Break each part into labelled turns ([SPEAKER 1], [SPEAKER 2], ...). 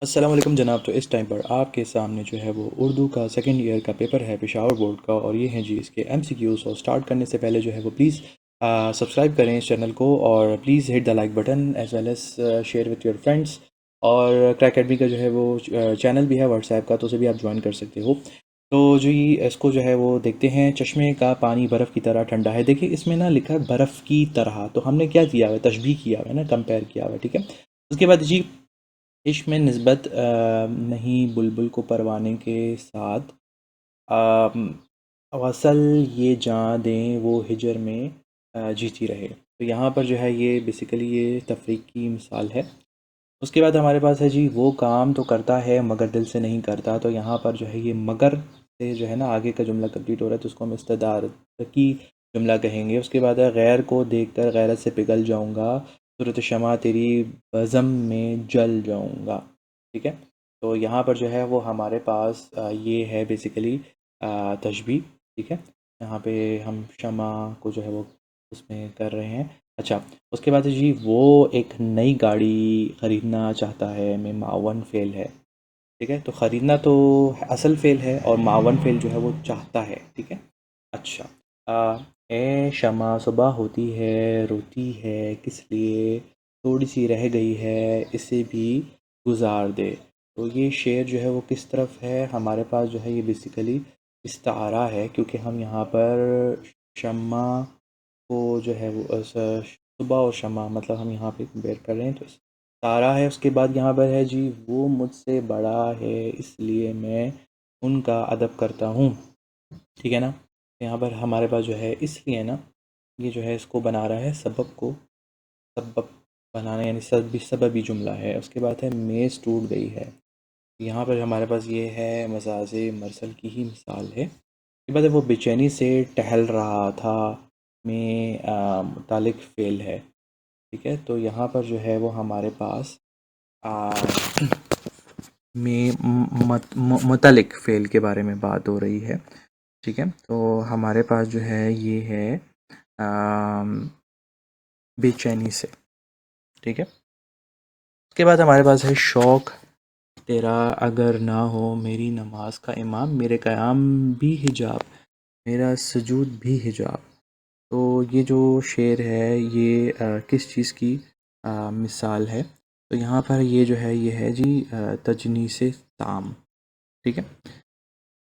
[SPEAKER 1] السلام علیکم جناب، تو اس ٹائم پر آپ کے سامنے جو ہے وہ اردو کا سیکنڈ ایئر کا پیپر ہے پشاور بورڈ کا، اور یہ ہیں جی اس کے ایم سی کیوز۔ اور سٹارٹ کرنے سے پہلے جو ہے وہ پلیز سبسکرائب کریں اس چینل کو، اور please hit the like button as well as share with your friends. اور کریک اکیڈمی کا جو ہے وہ چینل بھی ہے واٹس ایپ کا، تو اسے بھی آپ جوائن کر سکتے ہو۔ تو جی اس کو جو ہے وہ دیکھتے ہیں۔ چشمے کا پانی برف کی طرح ٹھنڈا ہے۔ دیکھیے اس میں نا لکھا ہے برف کی طرح، تو ہم نے کیا کیا ہوا ہے، تشبیہ کیا ہوا ہے نا، کمپیئر کیا ہوا ہے، ٹھیک ہے۔ اس کے بعد جی عشق میں نسبت نہیں بلبل کو پروانے کے ساتھ، آم، غسل یہ جاں دیں وہ ہجر میں جیتی رہے۔ تو یہاں پر جو ہے یہ بیسیکلی یہ تفریق کی مثال ہے۔ اس کے بعد ہمارے پاس ہے جی وہ کام تو کرتا ہے مگر دل سے نہیں کرتا۔ تو یہاں پر جو ہے یہ مگر سے جو ہے نا آگے کا جملہ کمپلیٹ ہو رہا ہے، تو اس کو ہم استدار کی جملہ کہیں گے۔ اس کے بعد ہے غیر کو دیکھ کر غیرت سے پگھل جاؤں گا، صورت شمع تیری بزم میں جل جاؤں گا، ٹھیک ہے۔ تو یہاں پر جو ہے وہ ہمارے پاس یہ ہے بیسیکلی تشبیہ، ٹھیک ہے۔ یہاں پہ ہم شمع کو جو ہے وہ اس میں کر رہے ہیں۔ اچھا، اس کے بعد جی وہ ایک نئی گاڑی خریدنا چاہتا ہے میں معاون فعل ہے، ٹھیک ہے۔ تو خریدنا تو اصل فعل ہے، اور معاون فعل جو ہے وہ چاہتا ہے، ٹھیک ہے۔ اچھا، اے شمع صبح ہوتی ہے روتی ہے کس لیے، تھوڑی سی رہ گئی ہے اسے بھی گزار دے۔ تو یہ شعر جو ہے وہ کس طرف ہے، ہمارے پاس جو ہے یہ بیسیکلی استعارہ ہے، کیونکہ ہم یہاں پر شمع کو جو ہے وہ صبح اور شمع مطلب ہم یہاں پہ کمپیئر کر رہے ہیں، تو استعارہ ہے۔ اس کے بعد یہاں پر ہے جی وہ مجھ سے بڑا ہے اس لیے میں ان کا ادب کرتا ہوں، ٹھیک ہے نا۔ یہاں پر ہمارے پاس جو ہے اس لیے نا یہ جو ہے اس کو بنا رہا ہے، سبب کو سبب بنانا، یعنی سببی جملہ ہے۔ اس کے بعد ہے میز ٹوٹ گئی ہے، یہاں پر ہمارے پاس یہ ہے مزاج مرسل کی ہی مثال ہے۔ اس کے بعد ہے وہ بے چینی سے ٹہل رہا تھا میں متعلق فعل ہے، ٹھیک ہے۔ تو یہاں پر جو ہے وہ ہمارے پاس میں متعلق فعل کے بارے میں بات ہو رہی ہے، ٹھیک ہے۔ تو ہمارے پاس جو ہے یہ ہے بے چینی سے، ٹھیک ہے۔ اس کے بعد ہمارے پاس ہے شوق تیرا اگر نہ ہو میری نماز کا امام، میرے قیام بھی حجاب میرا سجود بھی حجاب۔ تو یہ جو شعر ہے یہ کس چیز کی مثال ہے، تو یہاں پر یہ جو ہے یہ ہے جی تجنیس طعام، ٹھیک ہے۔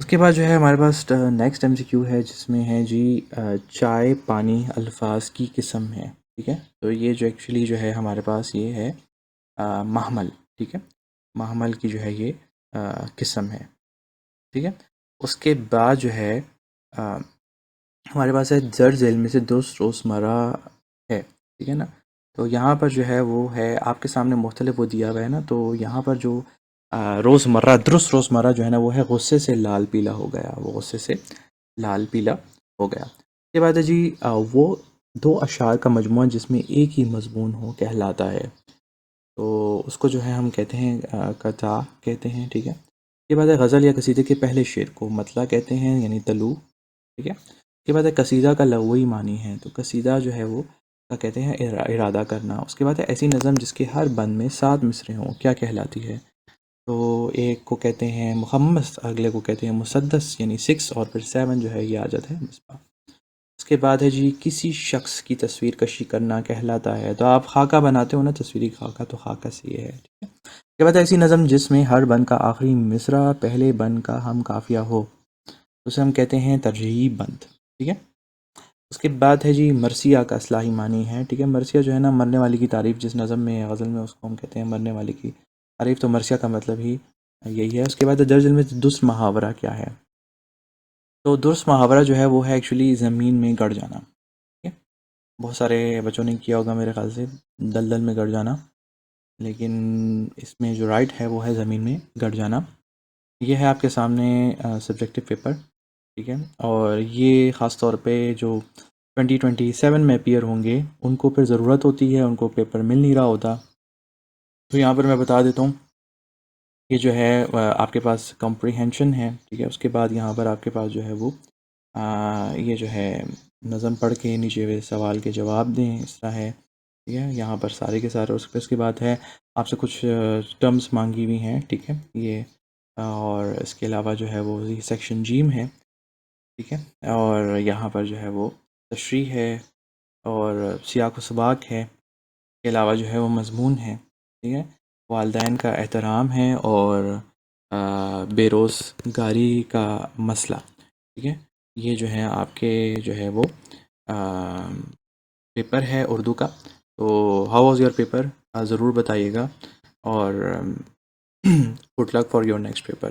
[SPEAKER 1] اس کے بعد جو ہے ہمارے پاس نیکسٹ ایم سی کیو ہے، جس میں ہے جی چائے پانی الفاظ کی قسم ہے، ٹھیک ہے۔ تو یہ جو ایکچولی جو ہے ہمارے پاس یہ ہے محمل، ٹھیک ہے۔ محمل کی جو ہے یہ قسم ہے، ٹھیک ہے۔ اس کے بعد جو ہے ہمارے پاس ہے زر ذیل میں سے درست روزمرہ ہے، ٹھیک ہے نا۔ تو یہاں پر جو ہے وہ ہے آپ کے سامنے مختلف وہ دیا ہوا ہے نا، تو یہاں پر جو روزمرہ درست روزمرہ جو ہے نا وہ ہے غصے سے لال پیلا ہو گیا، وہ غصے سے لال پیلا ہو گیا۔ اس کے بعد ہے جی وہ دو اشعار کا مجموعہ جس میں ایک ہی مضمون ہو کہلاتا ہے، تو اس کو جو ہے ہم کہتے ہیں قطع کہتے ہیں، ٹھیک ہے۔ اس کے بعد ہے غزل یا قصیدے کے پہلے شعر کو مطلع کہتے ہیں، یعنی طلوع، ٹھیک ہے۔ اس کے بعد ہے قصیدہ کا لغوی معنی ہے، تو قصیدہ جو ہے وہ کیا کہتے ہیں، ارادہ کرنا۔ اس کے بعد ہے ایسی نظم جس کے ہر بند میں 7 مصرے ہوں، کیا کہلاتی ہے، تو ایک کو کہتے ہیں مخمس، اگلے کو کہتے ہیں مسدس یعنی 6، اور پھر 7 جو ہے یہ آ جاتا ہے مصباح۔ اس کے بعد ہے جی کسی شخص کی تصویر کشی کرنا کہلاتا ہے، تو آپ خاکہ بناتے ہو نا، تصویری خاکہ، تو خاکہ سے یہ ہے، ٹھیک ہے۔ اس کے بعد ایسی نظم جس میں ہر بند کا آخری مصرع پہلے بند کا ہم قافیہ ہو، اسے ہم کہتے ہیں ترجیحی بند، ٹھیک ہے۔ اس کے بعد ہے جی مرثیہ کا اصطلاحی معنی ہے، ٹھیک ہے۔ مرثیہ جو ہے نا مرنے والے کی تعریف، جس نظم میں غزل میں اس کو ہم کہتے ہیں مرنے والے کی تعریف، تو مرثیہ کا مطلب ہی یہی ہے۔ اس کے بعد درج علم میں درست محاورہ کیا ہے، تو درست محاورہ جو ہے وہ ہے ایکچولی زمین میں گڑ جانا، ٹھیک ہے۔ بہت سارے بچوں نے کیا ہوگا میرے خیال سے دلدل میں گڑ جانا، لیکن اس میں جو رائٹ ہے وہ ہے زمین میں گڑ جانا۔ یہ ہے آپ کے سامنے سبجیکٹو پیپر، ٹھیک ہے، اور یہ خاص طور پہ جو 2027 میں اپیئر ہوں گے ان کو پھر ضرورت ہوتی ہے، ان کو پیپر مل نہیں رہا ہوتا، تو یہاں پر میں بتا دیتا ہوں یہ جو ہے آپ کے پاس کمپریہنشن ہے، ٹھیک ہے۔ اس کے بعد یہاں پر آپ کے پاس جو ہے وہ یہ جو ہے نظم پڑھ کے نیچے ہوئے سوال کے جواب دیں، اس طرح ہے، ٹھیک ہے۔ یہاں پر سارے کے سارے اس کے بعد ہے آپ سے کچھ ٹرمز مانگی ہوئی ہیں، ٹھیک ہے، یہ اور اس کے علاوہ جو ہے وہ سیکشن جیم ہے، ٹھیک ہے، اور یہاں پر جو ہے وہ تشریح ہے اور سیاق و سباق ہے، اس کے علاوہ جو ہے وہ مضمون ہے، ٹھیک ہے، والدین کا احترام ہے اور بے روزگاری کا مسئلہ، ٹھیک ہے، یہ جو ہے آپ کے جو ہے وہ پیپر ہے اردو کا. تو ہاؤ واز یور پیپر ضرور بتائیے گا، اور good luck for your next paper.